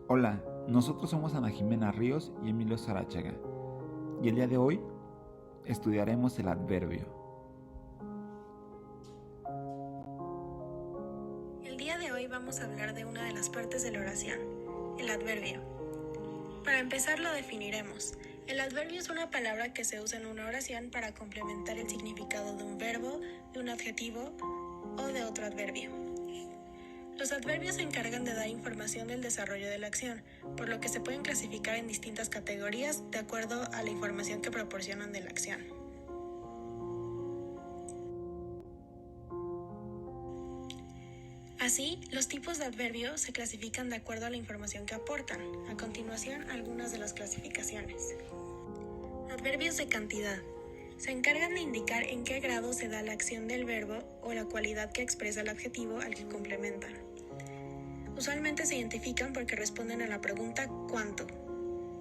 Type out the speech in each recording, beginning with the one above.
Hola, nosotros somos Ana Jimena Ríos y Emilio Sarachaga, y el día de hoy estudiaremos el adverbio. El día de hoy vamos a hablar de una de las partes de la oración, el adverbio. Para empezar lo definiremos. El adverbio es una palabra que se usa en una oración para complementar el significado de un verbo, de un adjetivo o de otro adverbio. Los adverbios se encargan de dar información del desarrollo de la acción, por lo que se pueden clasificar en distintas categorías de acuerdo a la información que proporcionan de la acción. Así, los tipos de adverbio se clasifican de acuerdo a la información que aportan. A continuación, algunas de las clasificaciones. Adverbios de cantidad. Se encargan de indicar en qué grado se da la acción del verbo o la cualidad que expresa el adjetivo al que complementan. Usualmente se identifican porque responden a la pregunta ¿cuánto?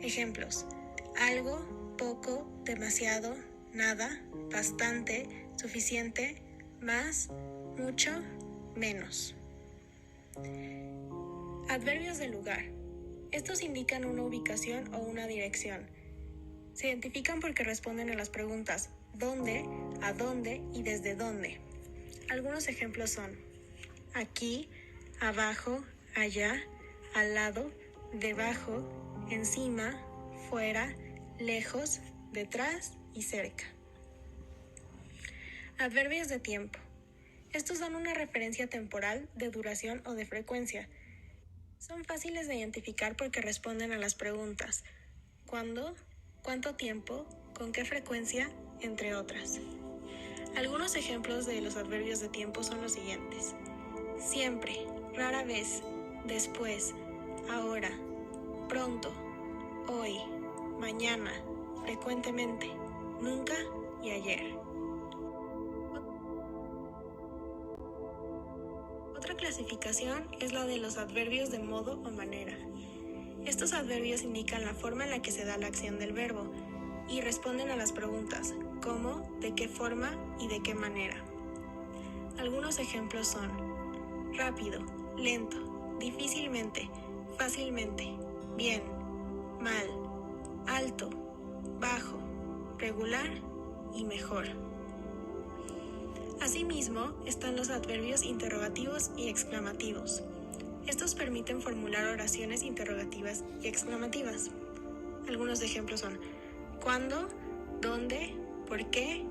Ejemplos: algo, poco, demasiado, nada, bastante, suficiente, más, mucho, menos. Adverbios de lugar. Estos indican una ubicación o una dirección. Se identifican porque responden a las preguntas ¿dónde?, ¿a dónde? Y ¿desde dónde? Algunos ejemplos son aquí, abajo, allá, al lado, debajo, encima, fuera, lejos, detrás y cerca. Adverbios de tiempo. Estos dan una referencia temporal, de duración o de frecuencia. Son fáciles de identificar porque responden a las preguntas ¿cuándo?, ¿cuánto tiempo?, ¿con qué frecuencia?, entre otras. Algunos ejemplos de los adverbios de tiempo son los siguientes: siempre, rara vez, después, ahora, pronto, hoy, mañana, frecuentemente, nunca y ayer. Otra clasificación es la de los adverbios de modo o manera. Estos adverbios indican la forma en la que se da la acción del verbo y responden a las preguntas ¿cómo?, ¿de qué forma? Y ¿de qué manera? Algunos ejemplos son rápido, lento, difícilmente, fácilmente, bien, mal, alto, bajo, regular y mejor. Asimismo, están los adverbios interrogativos y exclamativos. Estos permiten formular oraciones interrogativas y exclamativas. Algunos ejemplos son ¿cuándo?, ¿dónde?, ¿por qué?,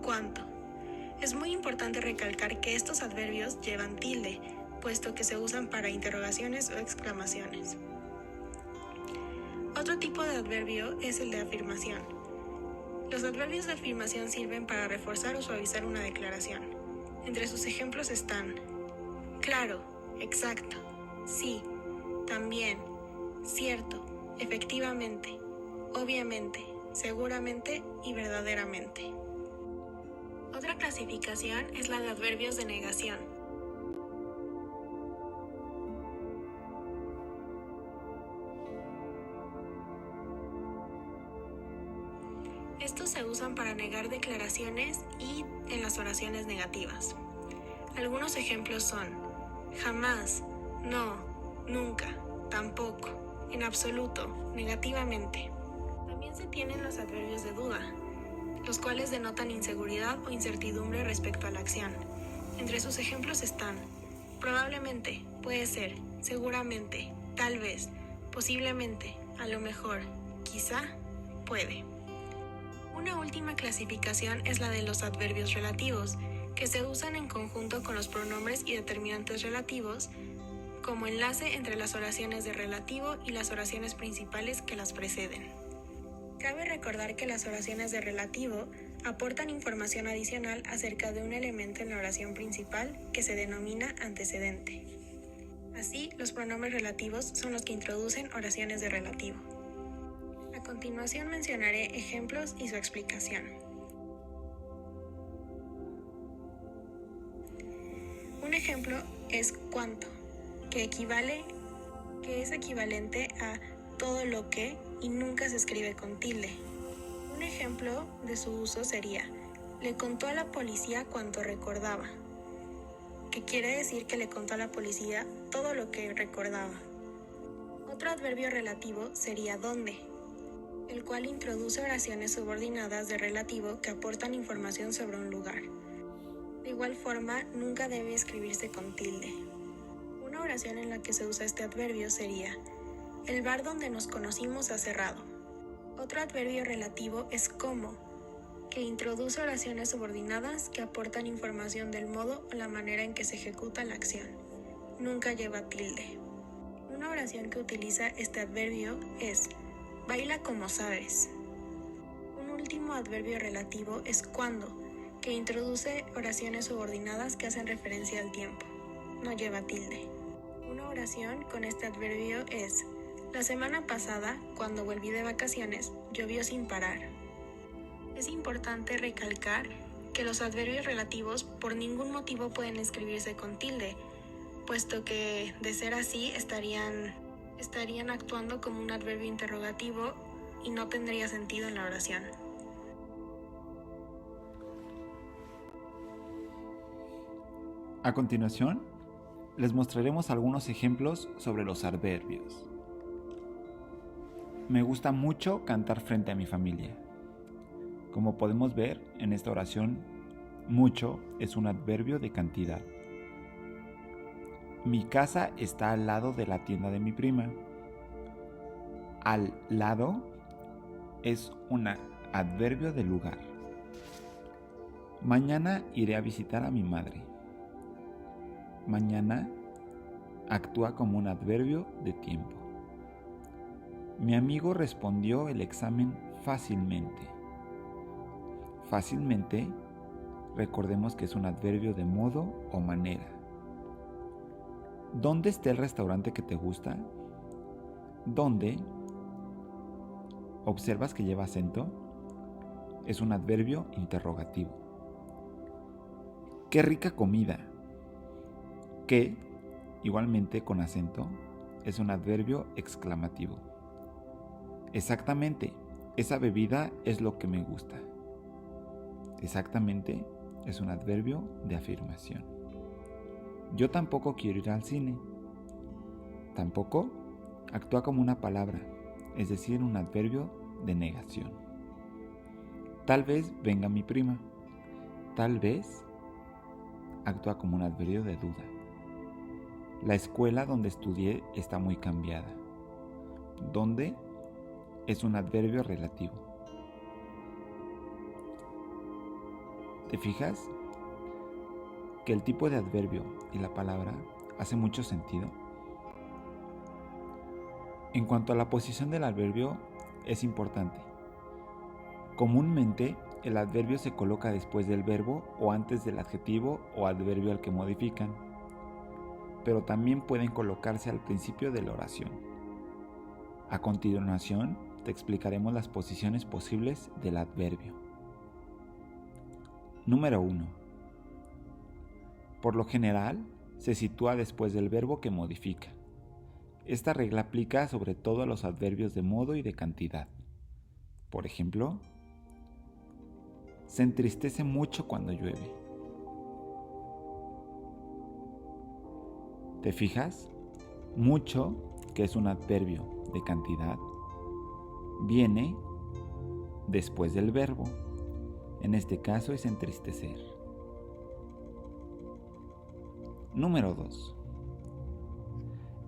¿cuánto? Es muy importante recalcar que estos adverbios llevan tilde, puesto que se usan para interrogaciones o exclamaciones. Otro tipo de adverbio es el de afirmación. Los adverbios de afirmación sirven para reforzar o suavizar una declaración. Entre sus ejemplos están claro, exacto, sí, también, cierto, efectivamente, obviamente, seguramente y verdaderamente. Otra clasificación es la de adverbios de negación. Estos se usan para negar declaraciones y en las oraciones negativas. Algunos ejemplos son jamás, no, nunca, tampoco, en absoluto, negativamente. También se tienen los adverbios de duda, los cuales denotan inseguridad o incertidumbre respecto a la acción. Entre sus ejemplos están probablemente, puede ser, seguramente, tal vez, posiblemente, a lo mejor, quizá, puede. Una última clasificación es la de los adverbios relativos, que se usan en conjunto con los pronombres y determinantes relativos como enlace entre las oraciones de relativo y las oraciones principales que las preceden. Cabe recordar que las oraciones de relativo aportan información adicional acerca de un elemento en la oración principal que se denomina antecedente. Así, los pronombres relativos son los que introducen oraciones de relativo. A continuación mencionaré ejemplos y su explicación. Un ejemplo es cuánto, que es equivalente a todo lo que y nunca se escribe con tilde. Un ejemplo de su uso sería le contó a la policía cuanto recordaba, que quiere decir que le contó a la policía todo lo que recordaba. Otro adverbio relativo sería dónde, el cual introduce oraciones subordinadas de relativo que aportan información sobre un lugar. De igual forma, nunca debe escribirse con tilde. Una oración en la que se usa este adverbio sería: el bar donde nos conocimos ha cerrado. Otro adverbio relativo es cómo, que introduce oraciones subordinadas que aportan información del modo o la manera en que se ejecuta la acción. Nunca lleva tilde. Una oración que utiliza este adverbio es: baila como sabes. Un último adverbio relativo es cuándo, que introduce oraciones subordinadas que hacen referencia al tiempo. No lleva tilde. Una oración con este adverbio es: la semana pasada, cuando volví de vacaciones, llovió sin parar. Es importante recalcar que los adverbios relativos por ningún motivo pueden escribirse con tilde, puesto que, de ser así, estarían actuando como un adverbio interrogativo y no tendría sentido en la oración. A continuación, les mostraremos algunos ejemplos sobre los adverbios. Me gusta mucho cantar frente a mi familia. Como podemos ver en esta oración, mucho es un adverbio de cantidad. Mi casa está al lado de la tienda de mi prima. Al lado es un adverbio de lugar. Mañana iré a visitar a mi madre. Mañana actúa como un adverbio de tiempo. Mi amigo respondió el examen fácilmente. Fácilmente, recordemos que es un adverbio de modo o manera. ¿Dónde está el restaurante que te gusta? ¿Dónde? ¿Observas que lleva acento? Es un adverbio interrogativo. ¡Qué rica comida! ¿Qué? Igualmente con acento, es un adverbio exclamativo. Exactamente, esa bebida es lo que me gusta. Exactamente es un adverbio de afirmación. Yo tampoco quiero ir al cine. Tampoco actúa como una palabra, es decir, un adverbio de negación. Tal vez venga mi prima. Tal vez actúa como un adverbio de duda. La escuela donde estudié está muy cambiada. ¿Dónde? Es un adverbio relativo. ¿Te fijas que el tipo de adverbio y la palabra hace mucho sentido? En cuanto a la posición del adverbio, es importante. Comúnmente, el adverbio se coloca después del verbo o antes del adjetivo o adverbio al que modifican, pero también pueden colocarse al principio de la oración. A continuación, te explicaremos las posiciones posibles del adverbio. Número 1. Por lo general, se sitúa después del verbo que modifica. Esta regla aplica sobre todo a los adverbios de modo y de cantidad. Por ejemplo, se entristece mucho cuando llueve. ¿Te fijas? Mucho, que es un adverbio de cantidad, viene después del verbo. En este caso es entristecer. Número 2.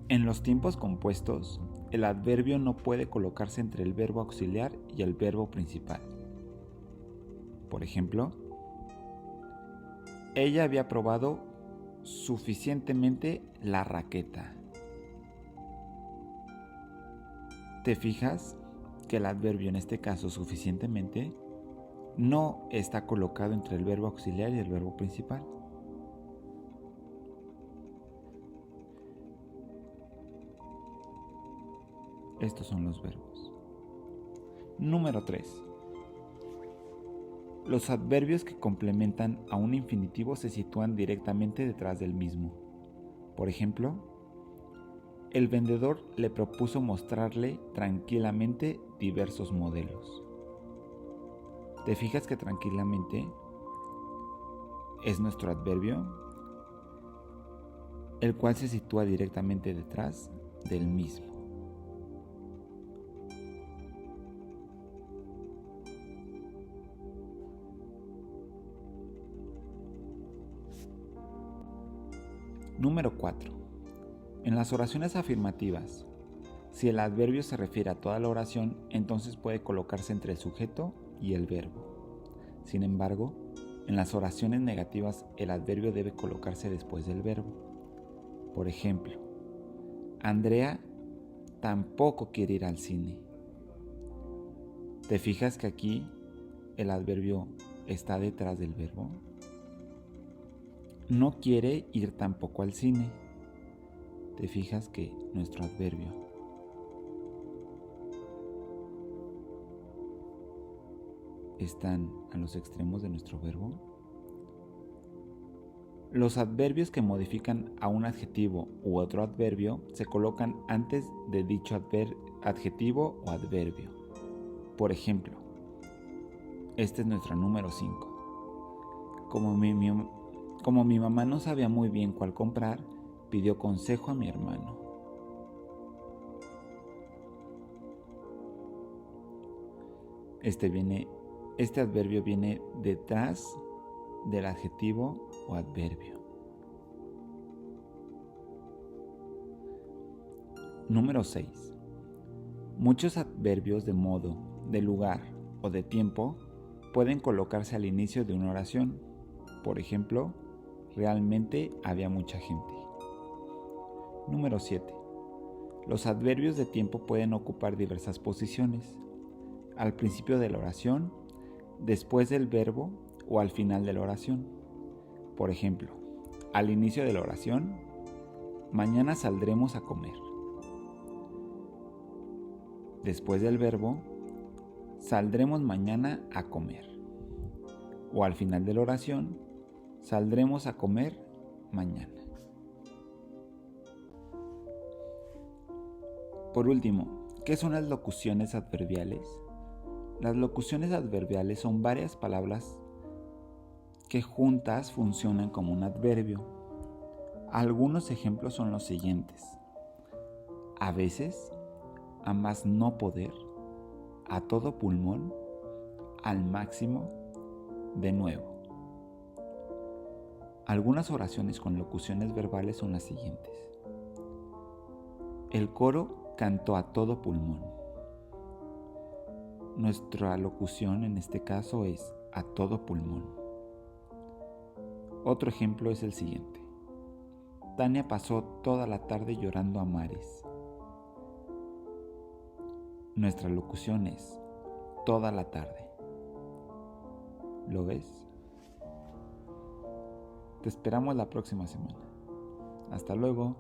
En los tiempos compuestos, el adverbio no puede colocarse entre el verbo auxiliar y el verbo principal. Por ejemplo, ella había probado suficientemente la raqueta. ¿Te fijas que el adverbio, en este caso suficientemente, no está colocado entre el verbo auxiliar y el verbo principal? Estos son los verbos. Número 3. Los adverbios que complementan a un infinitivo se sitúan directamente detrás del mismo. Por ejemplo, el vendedor le propuso mostrarle tranquilamente diversos modelos. ¿Te fijas que tranquilamente es nuestro adverbio, el cual se sitúa directamente detrás del mismo? Número 4. En las oraciones afirmativas, si el adverbio se refiere a toda la oración, entonces puede colocarse entre el sujeto y el verbo. Sin embargo, en las oraciones negativas, el adverbio debe colocarse después del verbo. Por ejemplo, Andrea tampoco quiere ir al cine. ¿Te fijas que aquí el adverbio está detrás del verbo? No quiere ir tampoco al cine. ¿Te fijas que nuestro adverbio están a los extremos de nuestro verbo? Los adverbios que modifican a un adjetivo u otro adverbio se colocan antes de dicho adjetivo o adverbio. Por ejemplo, este es nuestro número 5. Como mi mamá no sabía muy bien cuál comprar, pidió consejo a mi hermano. Este adverbio viene detrás del adjetivo o adverbio. Número 6. Muchos adverbios de modo, de lugar o de tiempo pueden colocarse al inicio de una oración. Por ejemplo, realmente había mucha gente. Número 7. Los adverbios de tiempo pueden ocupar diversas posiciones: al principio de la oración, después del verbo o al final de la oración. Por ejemplo, al inicio de la oración, mañana saldremos a comer. Después del verbo, saldremos mañana a comer. O al final de la oración, saldremos a comer mañana. Por último, ¿qué son las locuciones adverbiales? Las locuciones adverbiales son varias palabras que juntas funcionan como un adverbio. Algunos ejemplos son los siguientes: a veces, a más no poder, a todo pulmón, al máximo, de nuevo. Algunas oraciones con locuciones verbales son las siguientes: el coro cantó a todo pulmón. Nuestra locución en este caso es a todo pulmón. Otro ejemplo es el siguiente: Tania pasó toda la tarde llorando a mares. Nuestra locución es toda la tarde. ¿Lo ves? Te esperamos la próxima semana. Hasta luego.